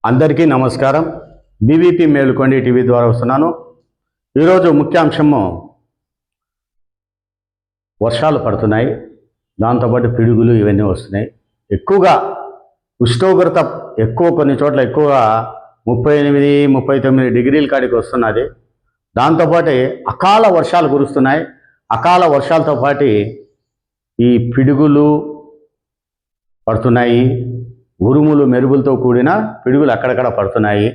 అందరికీ నమస్కారం. BVP మేలుకొండి TV ద్వారా వస్తున్నాను. ఈరోజు ముఖ్యాంశము వర్షాలు పడుతున్నాయి, దాంతోపాటు పిడుగులు ఇవన్నీ వస్తున్నాయి. ఎక్కువగా ఉష్ణోగ్రత కొన్ని చోట్ల ఎక్కువగా 38-39 డిగ్రీల కాడికి వస్తున్నది. దాంతోపాటు అకాల వర్షాలు కురుస్తున్నాయి. అకాల వర్షాలతో పాటు ఈ పిడుగులు పడుతున్నాయి, ఉరుములు మెరుపులతో కూడిన పిడుగులు అక్కడక్కడ పడుతున్నాయి.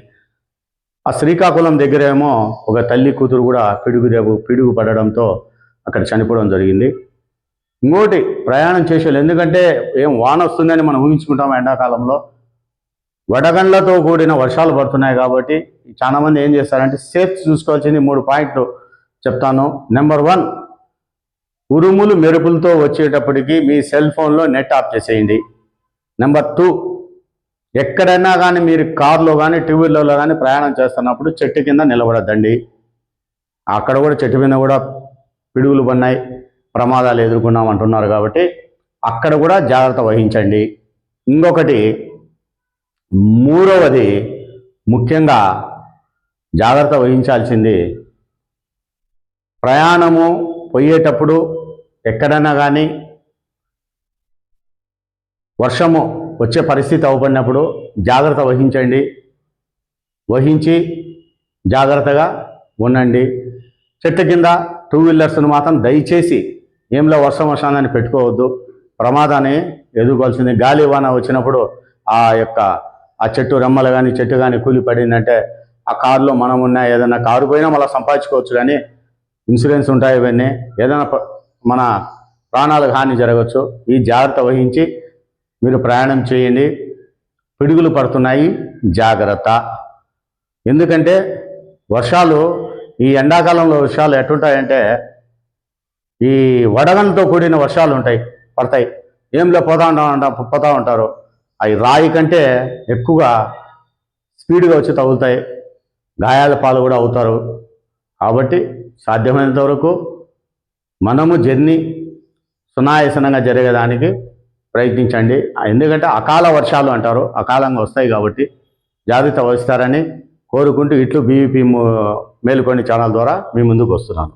ఆ శ్రీకాకుళం దగ్గర ఏమో ఒక తల్లి కూతురు కూడా పిడుగు పడడంతో అక్కడ చనిపోవడం జరిగింది. ఇంకోటి ప్రయాణం చేసేవాళ్ళు, ఎందుకంటే వాన వస్తుందని మనం ఊహించుకుంటాం. ఎండాకాలంలో వడగండ్లతో కూడిన వర్షాలు పడుతున్నాయి కాబట్టి చాలామంది ఏం చేస్తారంటే సేఫ్ చూసుకోవాల్సింది 3 పాయింట్లు చెప్తాను. నెంబర్ 1, ఉరుములు మెరుపులతో వచ్చేటప్పటికి మీ సెల్ ఫోన్లో నెట్ ఆఫ్ చేసేయండి. నెంబర్ 2, ఎక్కడైనా కానీ మీరు కార్లో కానీ టూ వీలర్లో కానీ ప్రయాణం చేస్తున్నప్పుడు చెట్టు కింద నిలబడద్దండి. అక్కడ కూడా చెట్టు మీద కూడా పిడుగులు పడినాయి, ప్రమాదాలు ఎదుర్కొన్నాం అంటున్నారు కాబట్టి అక్కడ కూడా జాగ్రత్త వహించండి. ఇంకొకటి, మూడవది ముఖ్యంగా జాగ్రత్త వహించాల్సింది, ప్రయాణము పోయేటప్పుడు ఎక్కడైనా కానీ వర్షము వచ్చే పరిస్థితి అవపడినప్పుడు జాగ్రత్త వహించి జాగ్రత్తగా ఉండండి. చెట్టు కింద టూ వీలర్స్ను మాత్రం దయచేసి ఏంలో వర్షం వస్తుందని పెట్టుకోవద్దు, ప్రమాదాన్ని ఎదుర్కోవాల్సింది. గాలి వాన వచ్చినప్పుడు ఆ చెట్టు రెమ్మలు కానీ చెట్టు కానీ కూలి పడిందంటే ఆ కారులో మనం ఉన్న ఏదైనా కారు పోయినా మళ్ళీ సంపాదించుకోవచ్చు, కానీ ఇన్సూరెన్స్ ఉంటాయి. ఇవన్నీ ఏదైనా మన ప్రాణాలకు హాని జరగవచ్చు. ఈ జాగ్రత్త వహించి మీరు ప్రయాణం చేయండి. పిడుగులు పడుతున్నాయి, జాగ్రత్త. ఎందుకంటే వర్షాలు, ఈ ఎండాకాలంలో వర్షాలు ఎట్టుంటాయంటే ఈ వడగంతో కూడిన వర్షాలు పడతాయి. ఏంలో పోతా ఉంటారు. అవి రాయి కంటే ఎక్కువగా స్పీడ్గా వచ్చి తగులుతాయి, గాయాల పాలు కూడా అవుతారు. కాబట్టి సాధ్యమైనంత వరకు మనము జర్నీ సునాయాసనంగా జరిగేదానికి ప్రయత్నించండి. ఎందుకంటే అకాల వర్షాలు అంటారు, అకాలంగా వస్తాయి కాబట్టి జాగ్రత్త వహిస్తారని కోరుకుంటూ ఇట్లు బీవీపీ మేలుకొండి ఛానల్ ద్వారా మీ ముందుకు వస్తున్నాను.